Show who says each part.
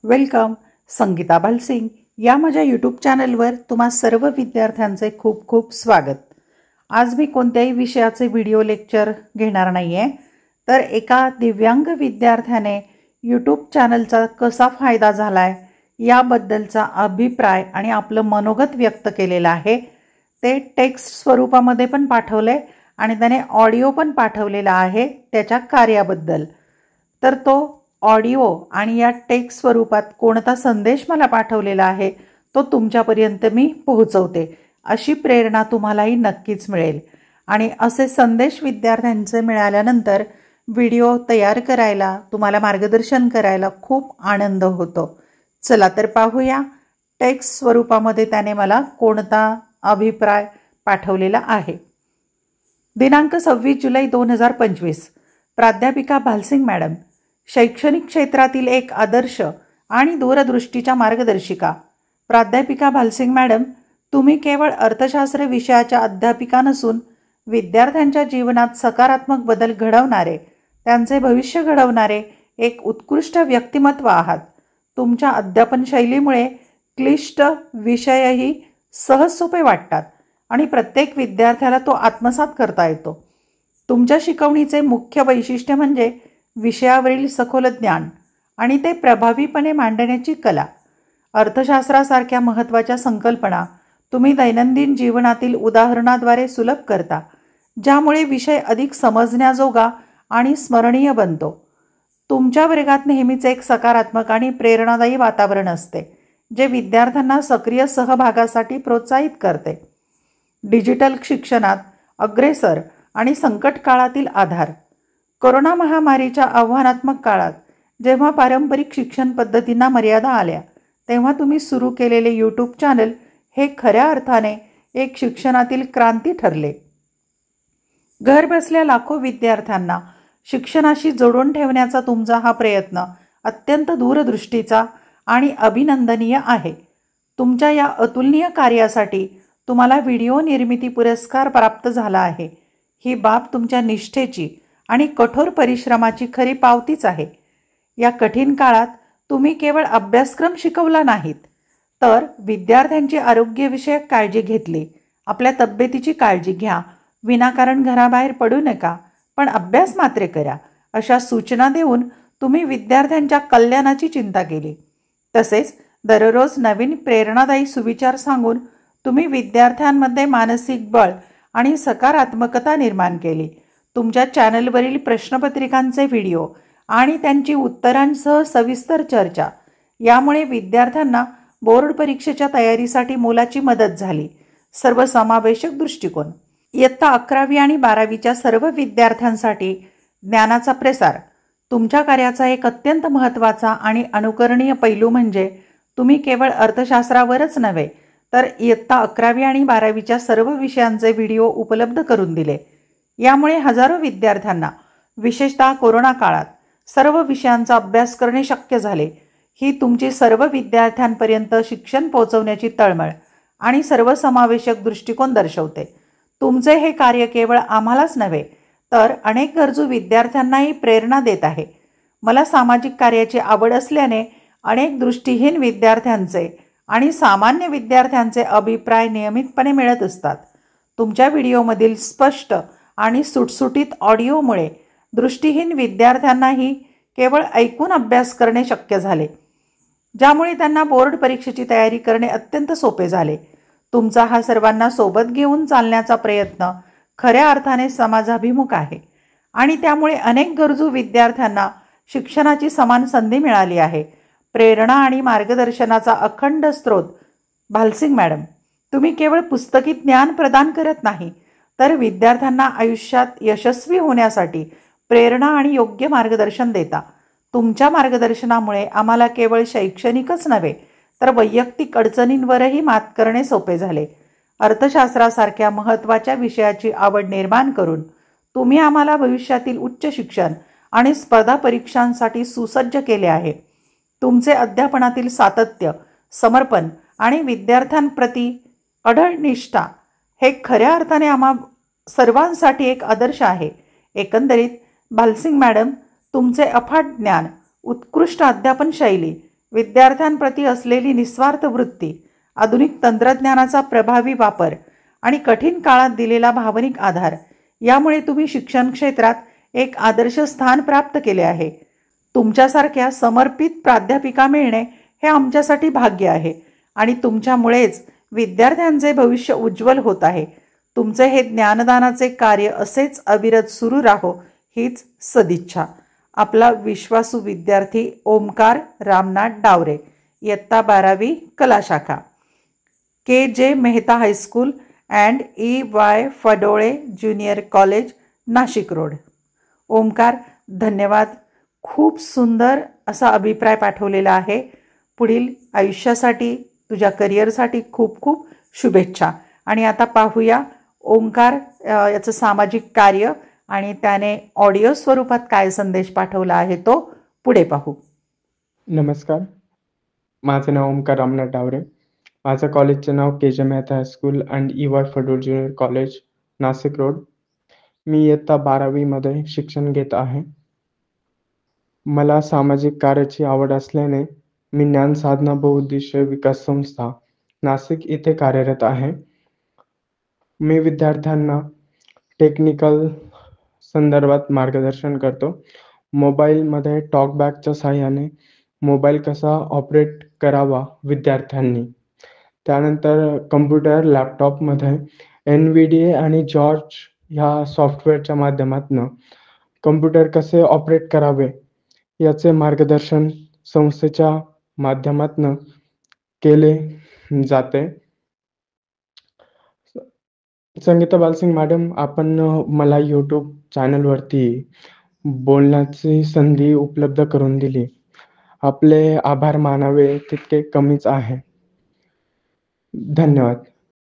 Speaker 1: Welcome. Sangeeta Bhalsingh या माझ्या YouTube चॅनलवर तुम्हा सर्व विद्यार्थ्यांचे खूप खूप स्वागत. आज मी कोणत्याही विषयाचे व्हिडिओ लेक्चर घेणार नाही आहे, तर एका दिव्यांग विद्यार्थ्याने यूट्यूब चॅनलचा कसा फायदा झाला आहे याबद्दलचा अभिप्राय आणि आपलं मनोगत व्यक्त केलेलं आहे. ते टेक्स्ट स्वरूपामध्ये पण पाठवले आणि त्याने ऑडिओ पण पाठवलेला आहे त्याच्या कार्याबद्दल. तर तो ऑडिओ आणि या टेक्स्ट स्वरूपात कोणता संदेश मला पाठवलेला आहे तो तुमच्यापर्यंत मी पोहोचवते. अशी प्रेरणा तुम्हालाही नक्कीच मिळेल आणि असे संदेश विद्यार्थ्यांचे मिळाल्यानंतर व्हिडिओ तयार करायला, तुम्हाला मार्गदर्शन करायला खूप आनंद होतो. चला तर पाहूया टेक्स्ट स्वरूपामध्ये त्याने मला कोणता अभिप्राय पाठवलेला आहे. दिनांक 26 जुलै 2025. प्राध्यापिका भालसिंग मॅडम, शैक्षणिक क्षेत्रातील एक आदर्श आणि दूरदृष्टीच्या मार्गदर्शिका. प्राध्यापिका भालसिंग मॅडम, तुम्ही केवळ अर्थशास्त्र विषयाच्या अध्यापिका नसून विद्यार्थ्यांच्या जीवनात सकारात्मक बदल घडवणारे, त्यांचे भविष्य घडवणारे एक उत्कृष्ट व्यक्तिमत्व आहात. तुमच्या अध्यापन शैलीमुळे क्लिष्ट विषयही सहज सोपे वाटतात आणि प्रत्येक विद्यार्थ्याला तो आत्मसात करता येतो. तुमच्या शिकवणीचे मुख्य वैशिष्ट्य म्हणजे विषयावरील सखोल ज्ञान आणि ते प्रभावीपणे मांडण्याची कला. अर्थशास्त्रासारख्या महत्त्वाच्या संकल्पना तुम्ही दैनंदिन जीवनातील उदाहरणाद्वारे सुलभ करता, ज्यामुळे विषय अधिक समजण्याजोगा आणि स्मरणीय बनतो. तुमच्या वर्गात नेहमीच एक सकारात्मक आणि प्रेरणादायी वातावरण असते, जे विद्यार्थ्यांना सक्रिय सहभागासाठी प्रोत्साहित करते. डिजिटल शिक्षणात अग्रेसर आणि संकट काळातील आधार. कोरोना महामारीच्या आव्हानात्मक काळात जेव्हा पारंपरिक शिक्षण पद्धतींना मर्यादा आल्या, तेव्हा तुम्ही सुरू केलेले यूट्यूब चॅनल हे खऱ्या अर्थाने एक शिक्षणातील क्रांती ठरले. घर बसल्या लाखो विद्यार्थ्यांना शिक्षणाशी जोडून ठेवण्याचा तुमचा हा प्रयत्न अत्यंत दूरदृष्टीचा आणि अभिनंदनीय आहे. तुमच्या या अतुलनीय कार्यासाठी तुम्हाला व्हिडिओ निर्मिती पुरस्कार प्राप्त झाला आहे. ही बाब तुमच्या निष्ठेची आणि कठोर परिश्रमाची खरी पावतीच आहे. या कठीण काळात तुम्ही केवळ अभ्यासक्रम शिकवला नाहीत, तर विद्यार्थ्यांची आरोग्यविषयक काळजी घेतली. आपल्या तब्येतीची काळजी घ्या, विनाकारण घराबाहेर पडू नका, पण अभ्यास मात्र करा, अशा सूचना देऊन तुम्ही विद्यार्थ्यांच्या कल्याणाची चिंता केली. तसेच दररोज नवीन प्रेरणादायी सुविचार सांगून तुम्ही विद्यार्थ्यांमध्ये मानसिक बळ आणि सकारात्मकता निर्माण केली. तुमच्या चॅनलवरील प्रश्नपत्रिकांचे व्हिडिओ आणि त्यांची उत्तरांसह सविस्तर चर्चा यामुळे विद्यार्थ्यांना बोर्ड परीक्षेच्या तयारीसाठी मोलाची मदत झाली. सर्वसमावेशक दृष्टिकोन. इयत्ता 11वी आणि 12वीच्या सर्व विद्यार्थ्यांसाठी ज्ञानाचा प्रसार. तुमच्या कार्याचा एक अत्यंत महत्त्वाचा आणि अनुकरणीय पैलू म्हणजे तुम्ही केवळ अर्थशास्त्रावरच नव्हे, तर इयत्ता 11वी आणि 12वीच्या सर्व विषयांचे व्हिडिओ उपलब्ध करून दिले. यामुळे हजारो विद्यार्थ्यांना, विशेषतः कोरोना काळात, सर्व विषयांचा अभ्यास करणे शक्य झाले. ही तुमची सर्व विद्यार्थ्यांपर्यंत शिक्षण पोहोचवण्याची तळमळ आणि सर्वसमावेशक दृष्टिकोन दर्शवते. तुमचे हे कार्य केवळ आम्हालाच नव्हे, तर अनेक गरजू विद्यार्थ्यांनाही प्रेरणा देत आहे. मला सामाजिक कार्याची आवड असल्याने अनेक दृष्टीहीन विद्यार्थ्यांचे आणि सामान्य विद्यार्थ्यांचे अभिप्राय नियमितपणे मिळत असतात. तुमच्या व्हिडिओमधील स्पष्ट आणि सुटसुटीत ऑडिओमुळे दृष्टीहीन विद्यार्थ्यांनाही केवळ ऐकून अभ्यास करणे शक्य झाले, ज्यामुळे त्यांना बोर्ड परीक्षेची तयारी करणे अत्यंत सोपे झाले. तुमचा हा सर्वांना सोबत घेऊन चालण्याचा प्रयत्न खऱ्या अर्थाने समाजाभिमुख आहे आणि त्यामुळे अनेक गरजू विद्यार्थ्यांना शिक्षणाची समान संधी मिळाली आहे. प्रेरणा आणि मार्गदर्शनाचा अखंड स्रोत. भालसिंग मॅडम, तुम्ही केवळ पुस्तकी ज्ञान प्रदान करत नाही, तर विद्यार्थ्यांना आयुष्यात यशस्वी होण्यासाठी प्रेरणा आणि योग्य मार्गदर्शन देता. तुमच्या मार्गदर्शनामुळे आम्हाला केवळ शैक्षणिकच नव्हे, तर वैयक्तिक अडचणींवरही मात करणे सोपे झाले. अर्थशास्त्रासारख्या महत्त्वाच्या विषयाची आवड निर्माण करून तुम्ही आम्हाला भविष्यातील उच्च शिक्षण आणि स्पर्धा परीक्षांसाठी सुसज्ज केले आहे. तुमचे अध्यापनातील सातत्य, समर्पण आणि विद्यार्थ्यांप्रती अढळ निष्ठा हे खऱ्या अर्थाने आम्हा सर्वांसाठी एक आदर्श आहे. एकंदरीत भालसिंग मॅडम, तुमचे अफाट ज्ञान, उत्कृष्ट अध्यापन शैली, विद्यार्थ्यांप्रती असलेली निस्वार्थ वृत्ती, आधुनिक तंत्रज्ञानाचा प्रभावी वापर आणि कठीण काळात दिलेला भावनिक आधार यामुळे तुम्ही शिक्षण क्षेत्रात एक आदर्श स्थान प्राप्त केले आहे. तुमच्यासारख्या समर्पित प्राध्यापिका मिळणे हे आमच्यासाठी भाग्य आहे आणि तुमच्यामुळेच विद्यार्थ्यांचे भविष्य उज्ज्वल होत आहे. तुमचे हे ज्ञानदानाचे कार्य असेच अविरत सुरू राहो हीच सदिच्छा. आपला विश्वासू विद्यार्थी ओमकार रामनाथ डावरे, इयत्ता 12वी कला शाखा, K J. Mehta high school and E.Y. Phadole junior college, Nashik road. Omkar, धन्यवाद. खूप सुंदर असा अभिप्राय पाठवलेला आहे. पुढील आयुष्यासाठी, तुझ्या करिअरसाठी खूप खूप शुभेच्छा. आणि आता पाहूया ओंकार याचं सामाजिक कार्य आणि त्याने ऑडिओ स्वरूपात काय संदेश पाठवला आहे तो पुढे पाहू.
Speaker 2: नमस्कार, माझं नाव ओमकार रामनाथ डावरे. माझं कॉलेजचं नाव K J. Mehta high school and E.Y. Phadole junior college, Nashik road. मी इयत्ता 12वीमध्ये शिक्षण घेत आहे. मला सामाजिक कार्याची आवड असल्याने मी ज्ञान साधना बहुउद्देशीय विकास संस्था नाशिक इथे कार्यरत आहे. मी विद्यार्थ्यांना टेक्निकल संदर्भात मार्गदर्शन करतो. मोबाईलमध्ये टॉकबॅकच्या साहाय्याने मोबाईल कसा ऑपरेट करावा विद्यार्थ्यांनी, त्यानंतर कम्प्युटर लॅपटॉपमध्ये NVDA आणि जॉर्ज ह्या सॉफ्टवेअरच्या माध्यमातून कम्प्युटर कसे ऑपरेट करावे याचे मार्गदर्शन संस्थेच्या माध्यमातून केले जाते. संगीता बालसिंग मॅडम, आपण मला यूट्यूब चॅनलवरती बोलण्याची संधी उपलब्ध करून दिली. आपले आभार मानावे तितके कमीच आहे. धन्यवाद.